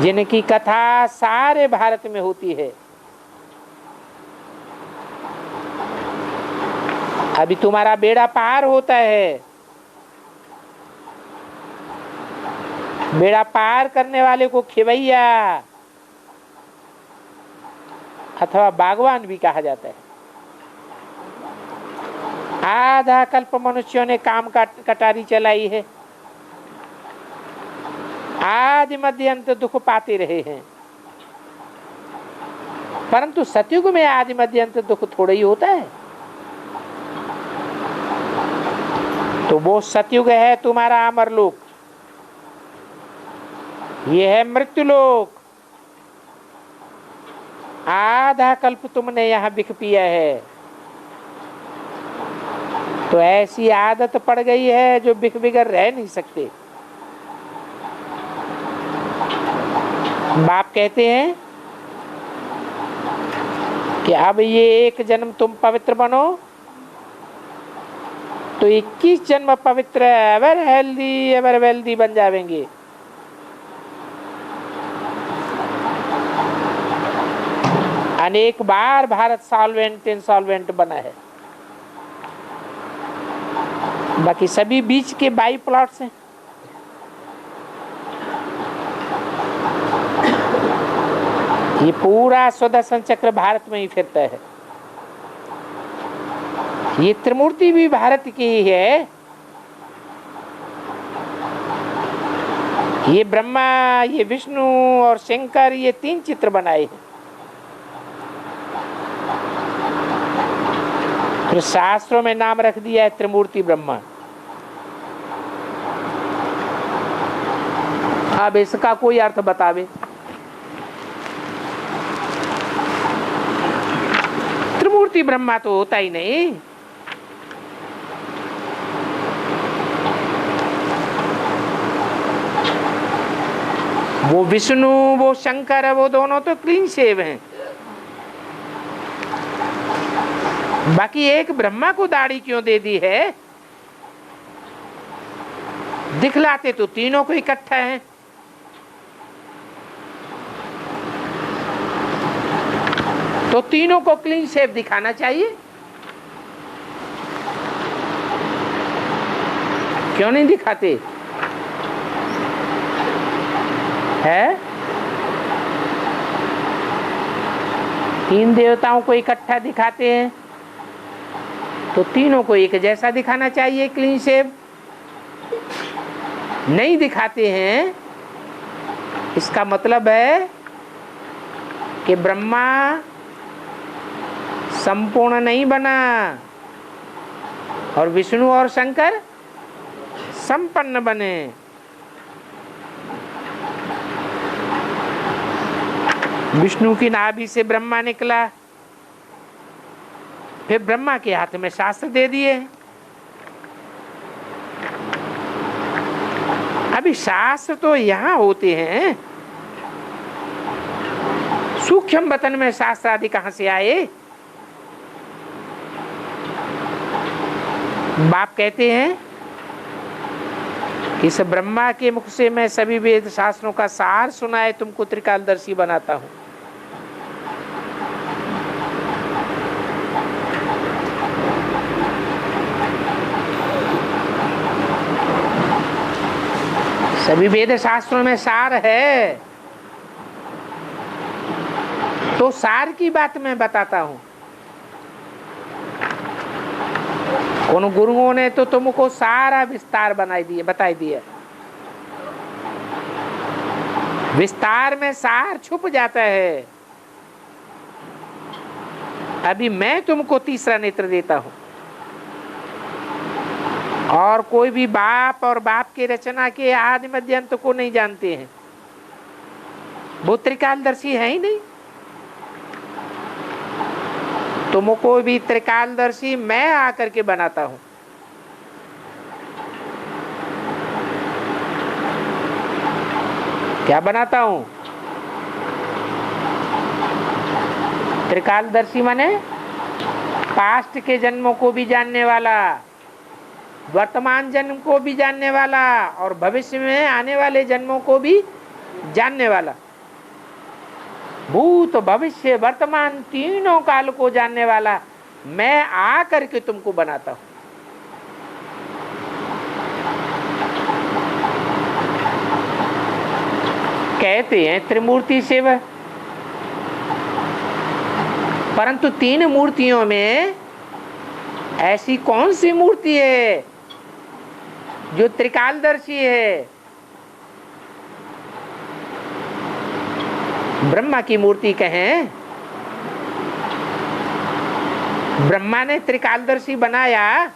जिनकी कथा सारे भारत में होती है। अभी तुम्हारा बेड़ा पार होता है। बेड़ा पार करने वाले को खिवैया अथवा बागवान भी कहा जाता है। आधा कल्प मनुष्यों ने काम कटारी चलाई है, आदि मध्य अंत दुख पाते रहे हैं। परंतु सतयुग में आदि मध्य अंत दुख थोड़ा ही होता है। तो वो सतयुग है तुम्हारा अमरलोक, ये है मृत्युलोक। आधा कल्प तुमने यहाँ बिख पिया है, तो ऐसी आदत पड़ गई है जो बिख बिगर रह नहीं सकते। बाप कहते हैं कि अब ये एक जन्म तुम पवित्र बनो तो 21 जन्म पवित्र एवर हेल्दी एवर वेल्दी बन जाएंगे। अनेक बार भारत सॉल्वेंट इंसॉल्वेंट बना है, बाकी सभी बीच के बाई प्लॉट्स हैं। ये पूरा सुदर्शन चक्र भारत में ही फिरता है। ये त्रिमूर्ति भी भारत की ही है। ये ब्रह्मा, ये विष्णु और शंकर, ये 3 चित्र बनाए हैं। फिर शास्त्रों में नाम रख दिया है त्रिमूर्ति ब्रह्मा। अब इसका कोई अर्थ बतावे। त्रिमूर्ति ब्रह्मा तो होता ही नहीं। वो विष्णु, वो शंकर, वो दोनों तो क्लीन शेव हैं। बाकी एक ब्रह्मा को दाढ़ी क्यों दे दी है? दिखलाते तो तीनों को इकट्ठा है। तो तीनों को क्लीन शेव दिखाना चाहिए, क्यों नहीं दिखाते है? 3 देवताओं को इकट्ठा दिखाते हैं तो तीनों को एक जैसा दिखाना चाहिए, क्लीन शेव। नहीं दिखाते हैं, इसका मतलब है कि ब्रह्मा संपूर्ण नहीं बना और विष्णु और शंकर संपन्न बने। विष्णु की नाभि से ब्रह्मा निकला, फिर ब्रह्मा के हाथ में शास्त्र दे दिए। अभी शास्त्र तो यहाँ होते हैं, सूक्ष्म वतन में शास्त्र आदि कहाँ से आए? बाप कहते हैं कि इस ब्रह्मा के मुख से मैं सभी वेद शास्त्रों का सार सुनाए तुमको त्रिकालदर्शी बनाता हूं। सभी वेद शास्त्रों में सार है, तो सार की बात मैं बताता हूं। उन गुरुओं ने तो तुमको सारा विस्तार बताई दिया। विस्तार में सार छुप जाता है। अभी मैं तुमको तीसरा नेत्र देता हूं। और कोई भी बाप और बाप की रचना के आदि मध्य अंत को नहीं जानते हैं, वो त्रिकालदर्शी है ही नहीं। तुमको भी त्रिकालदर्शी मैं आकर के बनाता हूं। क्या बनाता हूं? त्रिकालदर्शी माने पास्ट के जन्मों को भी जानने वाला, वर्तमान जन्म को भी जानने वाला और भविष्य में आने वाले जन्मों को भी जानने वाला। भूत, भविष्य, वर्तमान तीनों काल को जानने वाला मैं आकर के तुमको बनाता हूं। कहते हैं त्रिमूर्ति शिव, परंतु 3 मूर्तियों में ऐसी कौन सी मूर्ति है जो त्रिकालदर्शी है? ब्रह्मा की मूर्ति कहें, ब्रह्मा ने त्रिकालदर्शी बनाया।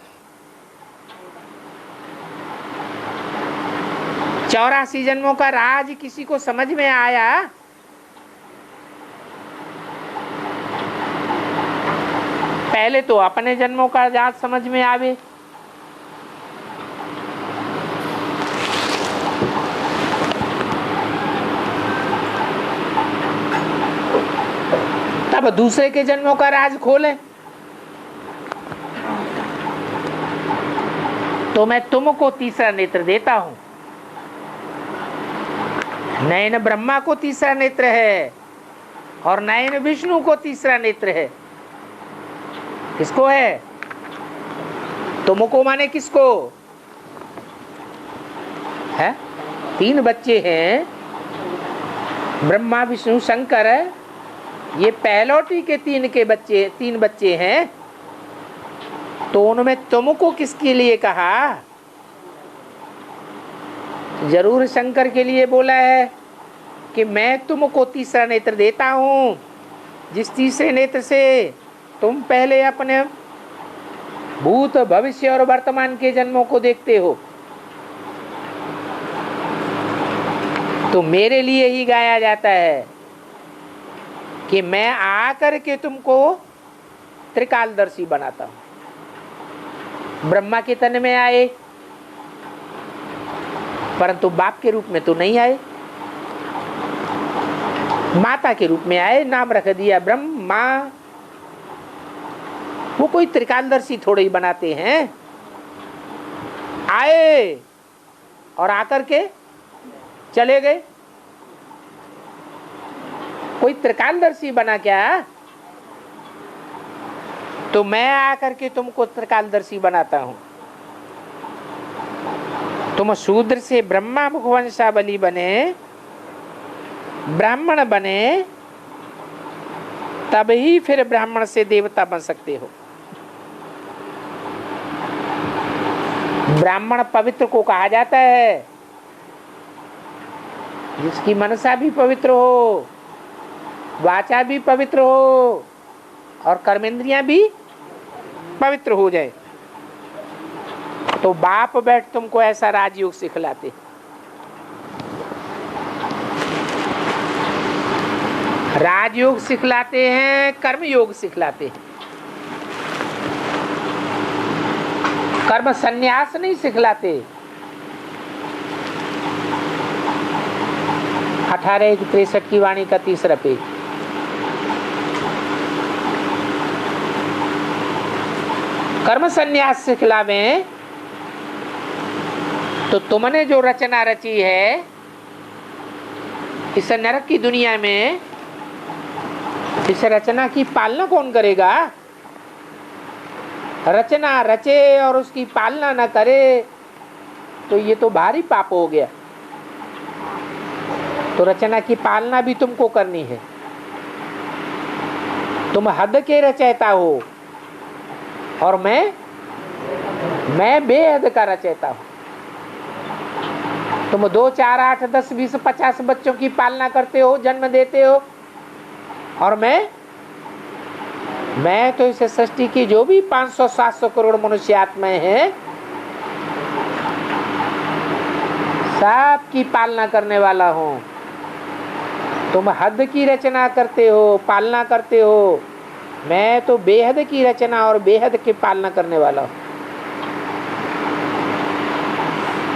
84 जन्मों का राज किसी को समझ में आया? पहले तो अपने जन्मों का राज समझ में आवे। और दूसरे के जन्मों का राज खोलें, तो मैं तुमको तीसरा नेत्र देता हूं। नयन ब्रह्मा को तीसरा नेत्र है और नयन विष्णु को तीसरा नेत्र है। किसको है? तुमको माने किसको है? 3 बच्चे हैं, ब्रह्मा विष्णु शंकर है, ये पहलौटी के 3 बच्चे हैं। तो उनमें तुमको किसके लिए कहा? जरूर शंकर के लिए बोला है कि मैं तुमको तीसरा नेत्र देता हूं, जिस तीसरे नेत्र से तुम पहले अपने भूत भविष्य और वर्तमान के जन्मों को देखते हो। तो मेरे लिए ही गाया जाता है कि मैं आकर के तुमको त्रिकालदर्शी बनाता हूं। ब्रह्मा के तन में आए, परंतु बाप के रूप में तो नहीं आए, माता के रूप में आए, नाम रख दिया ब्रह्मा। वो कोई त्रिकालदर्शी थोड़े ही बनाते हैं। आए और आकर के चले गए। कोई त्रिकालदर्शी बना क्या? तो मैं आकर के तुमको त्रिकालदर्शी बनाता हूं। तुम शूद्र से ब्रह्मा मुखवंशावली बने, ब्राह्मण बने, तब ही फिर ब्राह्मण से देवता बन सकते हो। ब्राह्मण पवित्र को कहा जाता है जिसकी मनसा भी पवित्र हो, वाचा भी पवित्र हो और कर्मेंद्रियां भी पवित्र हो जाए। तो बाप बैठ तुमको ऐसा राजयोग सिखलाते। राजयोग सिखलाते हैं, कर्मयोग सिखलाते हैं। कर्म संन्यास नहीं सिखलाते। 1863 की वाणी का 3रा पेज। कर्म संन्यास सिखलावे तो तुमने जो रचना रची है इस नरक की दुनिया में, इस रचना की पालना कौन करेगा? रचना रचे और उसकी पालना न करे तो ये तो भारी पाप हो गया। तो रचना की पालना भी तुमको करनी है। तुम हद के रचयिता हो और मैं बेहद का रचयिता हूं। तुम 2, 4, 8, 10, 20, 50 बच्चों की पालना करते हो, जन्म देते हो, और मैं तो इस सृष्टि की जो भी 500-700 करोड़ मनुष्य आत्माएं हैं सब की पालना करने वाला हूं। तुम हद की रचना करते हो, पालना करते हो, मैं तो बेहद की रचना और बेहद की पालना करने वाला हूं।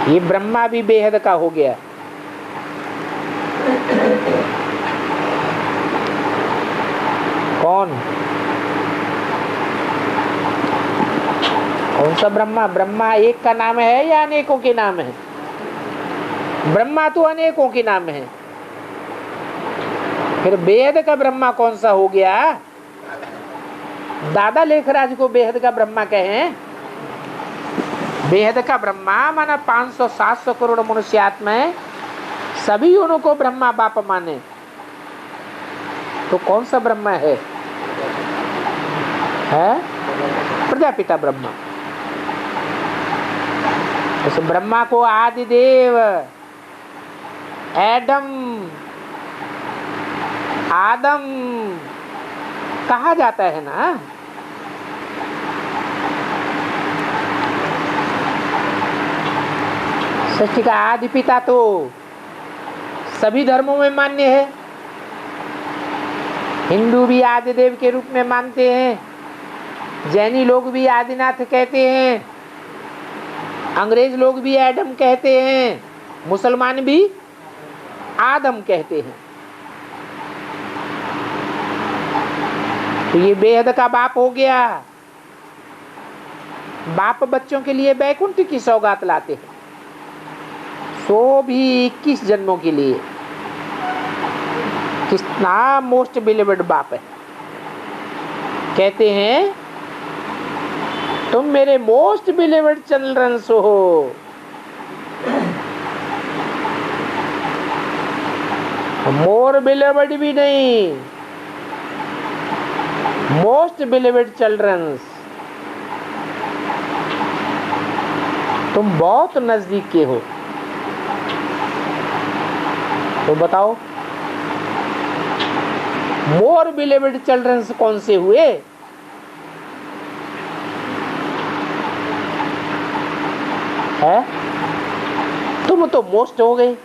ये ब्रह्मा भी बेहद का हो गया। कौन सा ब्रह्मा? ब्रह्मा एक का नाम है या अनेकों के नाम है? ब्रह्मा तो अनेकों के नाम है। फिर बेहद का ब्रह्मा कौन सा हो गया? दादा लेखराज को बेहद का ब्रह्मा कहें। बेहद का ब्रह्मा माना 500-700 करोड़ मनुष्य आत्माएं सभी उनको ब्रह्मा बाप माने। तो कौन सा ब्रह्मा है? प्रजापिता ब्रह्मा। उस ब्रह्मा को आदिदेव, आदम कहा जाता है ना। सृष्टि का आदि पिता तो सभी धर्मों में मान्य है। हिंदू भी आदिदेव के रूप में मानते हैं, जैनी लोग भी आदिनाथ कहते हैं, अंग्रेज लोग भी एडम कहते हैं, मुसलमान भी आदम कहते हैं। तो ये बेहद का बाप हो गया। बाप बच्चों के लिए बैकुंठ की सौगात लाते हैं, सो भी 21 जन्मों के लिए। कितना मोस्ट बिलीवर्ड बाप है। कहते हैं तुम मेरे मोस्ट बिलीवर्ड चिल्ड्रन हो। मोर बिलीवर्ड भी नहीं, मोस्ट बिलीवर्ड चिल्ड्रन। तुम बहुत नजदीक के हो। तो बताओ मोर बिलीवर्ड चिल्ड्रन कौन से हुए? है तुम तो मोस्ट हो गए।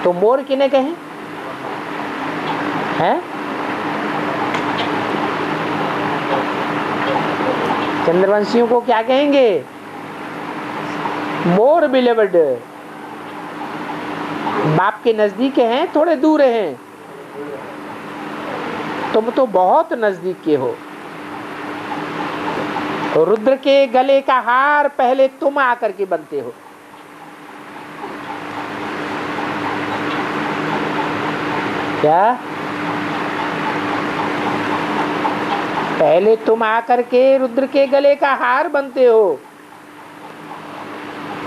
तो मोर किन्हें कहें? हैं? चंद्रवंशियों को क्या कहेंगे? मोर बिलीवर्ड। बाप के नजदीक हैं, थोड़े दूर हैं। तुम तो बहुत नजदीक के हो। रुद्र के गले का हार पहले तुम आकर के बनते हो। क्या? पहले तुम आकर के रुद्र के गले का हार बनते हो,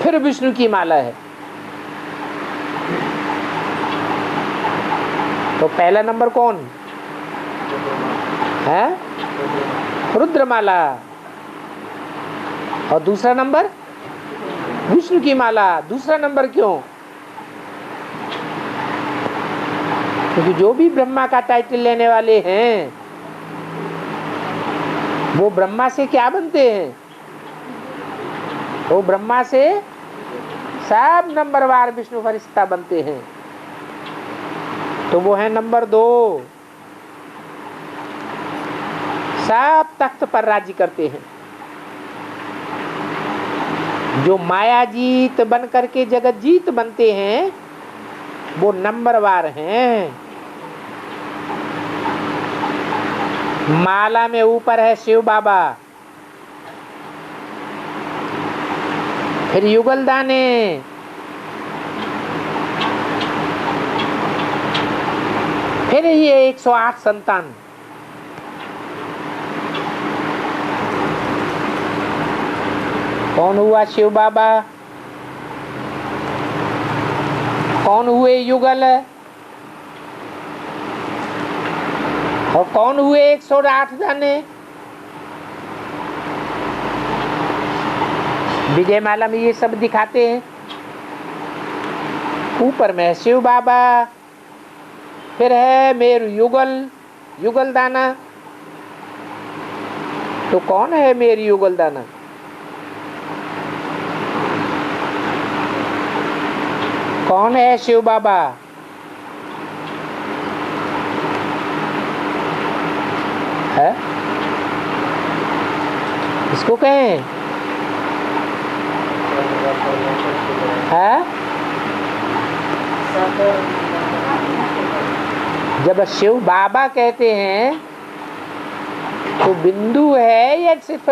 फिर विष्णु की माला है। तो पहला नंबर कौन है? रुद्रमाला। और दूसरा नंबर विष्णु की माला। दूसरा नंबर क्यों? क्योंकि जो भी ब्रह्मा का टाइटल लेने वाले हैं वो ब्रह्मा से क्या बनते हैं? वो ब्रह्मा से सब नंबरवार विष्णु फरिश्ता बनते हैं। तो वो है नंबर 2। सब तख्त पर राज्य करते हैं। जो माया जीत बन करके जगत जीत बनते हैं वो नंबरवार हैं। माला में ऊपर है शिव बाबा, फिर युगल दाने, फिर ये 108 संतान। कौन हुआ शिव बाबा? कौन हुए युगल? और कौन हुए 108 दाने? विजय माला में ये सब दिखाते हैं। ऊपर में है शिव बाबा, फिर है मेरु युगल, युगल दाना। तो कौन है मेरु युगल दाना? कौन है शिव बाबा? है? इसको कहें है? जब शिव बाबा कहते हैं तो बिंदु है या सिर्फ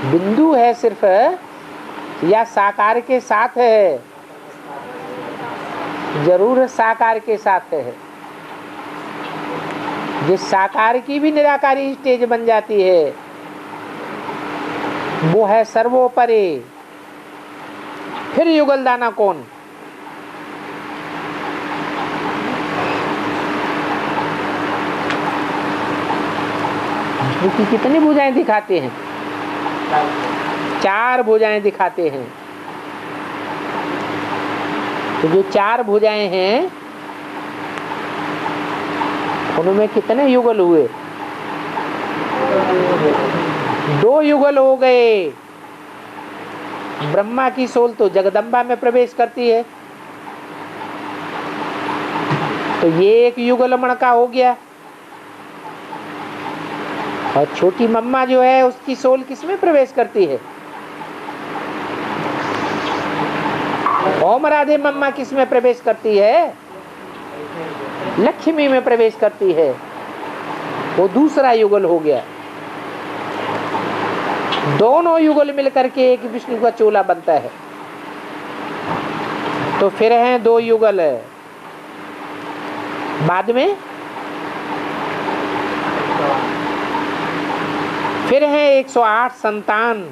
बिंदु है सिर्फ, या साकार के साथ है? जरूर साकार के साथ है। जिस साकार की भी निराकारी स्टेज बन जाती है वो है सर्वोपरि। फिर युगल दाना कौन? उसकी कितनी भुजाएं दिखाते हैं? 4 भुजाएं दिखाते हैं। तो जो 4 भुजाएं हैं उनमें कितने युगल हुए? 2 युगल हो गए। ब्रह्मा की सोल तो जगदम्बा में प्रवेश करती है, तो ये एक युगल मणका हो गया। और छोटी मम्मा जो है उसकी सोल किसमें प्रवेश करती है? ओम राधे मम्मा किसमें प्रवेश करती है? लक्ष्मी में प्रवेश करती है। वो दूसरा युगल हो गया। दोनों युगल मिलकर के एक विष्णु का चोला बनता है। तो फिर हैं 2 युगल। बाद में फिर हैं 108 संतान।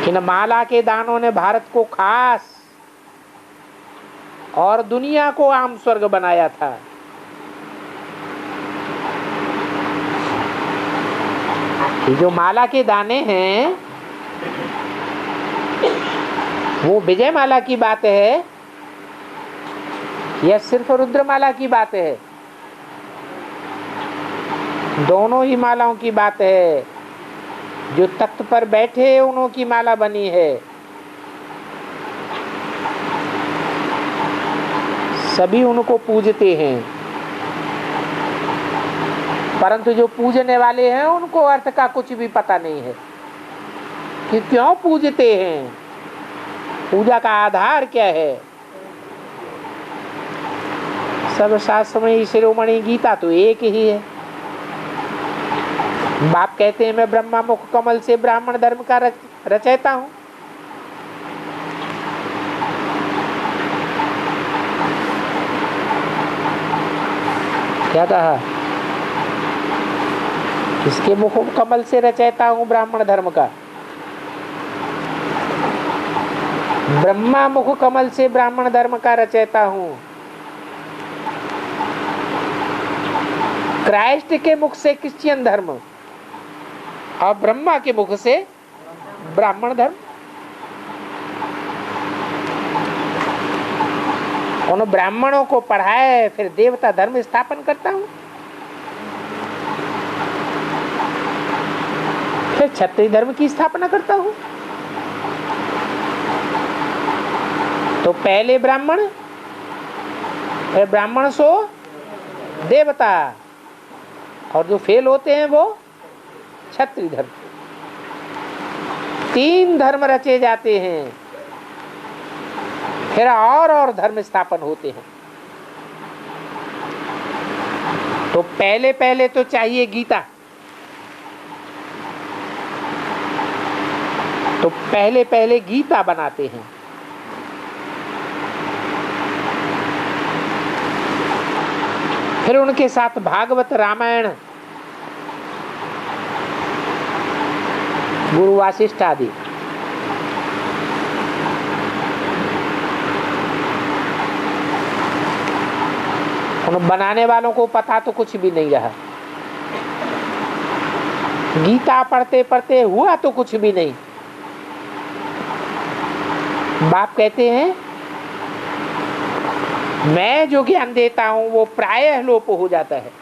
इन माला के दानों ने भारत को खास और दुनिया को आम स्वर्ग बनाया था। ये जो माला के दाने हैं वो विजय माला की बात है या सिर्फ रुद्रमाला की बात है? दोनों ही मालाओं की बात है। जो तख्त पर बैठे उन्हों की माला बनी है। सभी उनको पूजते हैं, परंतु जो पूजने वाले हैं उनको अर्थ का कुछ भी पता नहीं है कि क्यों पूजते हैं, पूजा का आधार क्या है। सब शास्त्र में शिरोमणि गीता तो एक ही है। बाप कहते हैं मैं ब्रह्मा मुख कमल से ब्राह्मण धर्म का रचयिता हूं। क्या कहा? किसके मुख कमल से रचयिता हूं ब्राह्मण धर्म का? ब्रह्मा मुख कमल से ब्राह्मण धर्म का रचयिता हूं। क्राइस्ट के मुख से क्रिश्चियन धर्म और ब्रह्मा के मुख से ब्राह्मण धर्म। उन ब्राह्मणों को पढ़ाए फिर देवता धर्म स्थापन करता हूं। फिर क्षत्रिय धर्म की स्थापना करता हूं। तो पहले ब्राह्मण, फिर ब्राह्मण सो देवता, और जो फेल होते हैं वो क्षत्रिय धर्म। 3 धर्म रचे जाते हैं, फिर और धर्म स्थापन होते हैं। तो पहले पहले तो चाहिए गीता। तो पहले पहले गीता बनाते हैं। फिर उनके साथ भागवत, रामायण, गुरु वासिष्ठ आदि। उन बनाने वालों को पता तो कुछ भी नहीं रहा। गीता पढ़ते पढ़ते हुआ तो कुछ भी नहीं। बाप कहते हैं मैं जो ज्ञान देता हूं वो प्रायः लोप हो जाता है।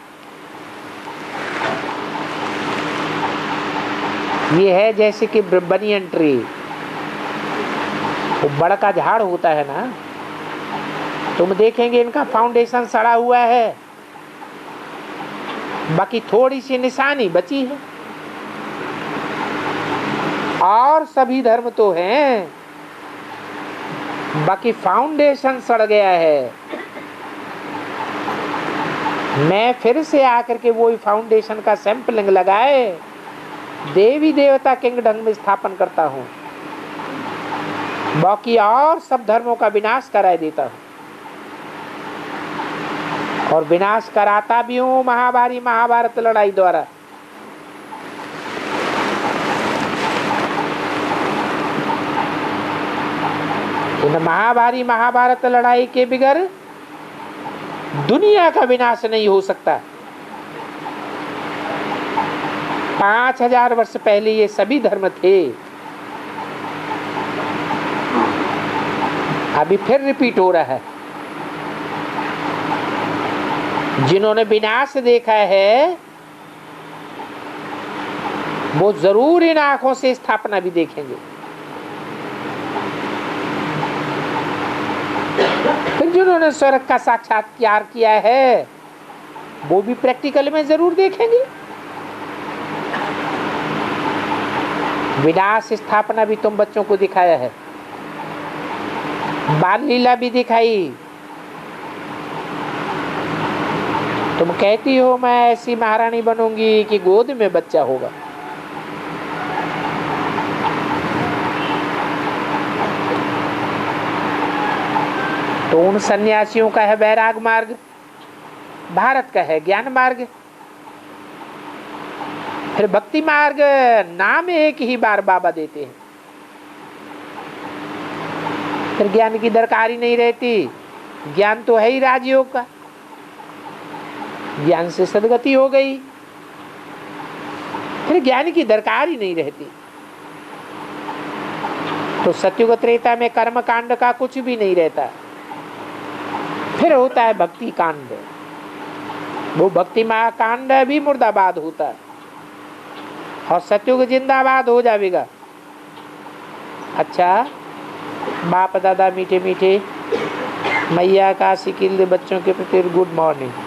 ये है जैसे कि बनियन ट्री, वो बड़ का झाड़ होता है ना, तुम देखेंगे इनका फाउंडेशन सड़ा हुआ है, बाकी थोड़ी सी निशानी बची है। और सभी धर्म तो हैं, बाकी फाउंडेशन सड़ गया है। मैं फिर से आकर के वही फाउंडेशन का सैंपलिंग लगाए देवी देवता किंगडम में स्थापन करता हूं। बाकी और सब धर्मों का विनाश करा देता हूं, और विनाश कराता भी हूं महाभारी महाभारत लड़ाई द्वारा। इन महाभारी महाभारत लड़ाई के बगैर दुनिया का विनाश नहीं हो सकता। 5000 वर्ष पहले ये सभी धर्म थे, अभी फिर रिपीट हो रहा है। जिन्होंने विनाश देखा है वो जरूर इन आंखों से स्थापना भी देखेंगे। फिर जिन्होंने स्वर्ग का साक्षात्कार किया है वो भी प्रैक्टिकल में जरूर देखेंगे। विनाश स्थापना भी तुम बच्चों को दिखाया है, बाल लीला भी दिखाई। तुम कहती हो मैं ऐसी महारानी बनूंगी कि गोद में बच्चा होगा। तो उन सन्यासियों का है वैराग मार्ग, भारत का है ज्ञान मार्ग। फिर भक्ति मार्ग नाम एक ही बार बाबा देते हैं, फिर ज्ञान की दरकार ही नहीं रहती। ज्ञान तो है ही राजयोग का, ज्ञान से सदगति हो गई, फिर ज्ञान की दरकार ही नहीं रहती। तो सत्युग त्रेता में कर्म कांड का कुछ भी नहीं रहता, फिर होता है भक्ति कांड। वो भक्ति कांड भी मुर्दाबाद होता है और सत्युग जिंदाबाद हो जाएगा। अच्छा, बाप दादा मीठे मीठे मैया का सिकिल बच्चों के प्रति गुड मॉर्निंग।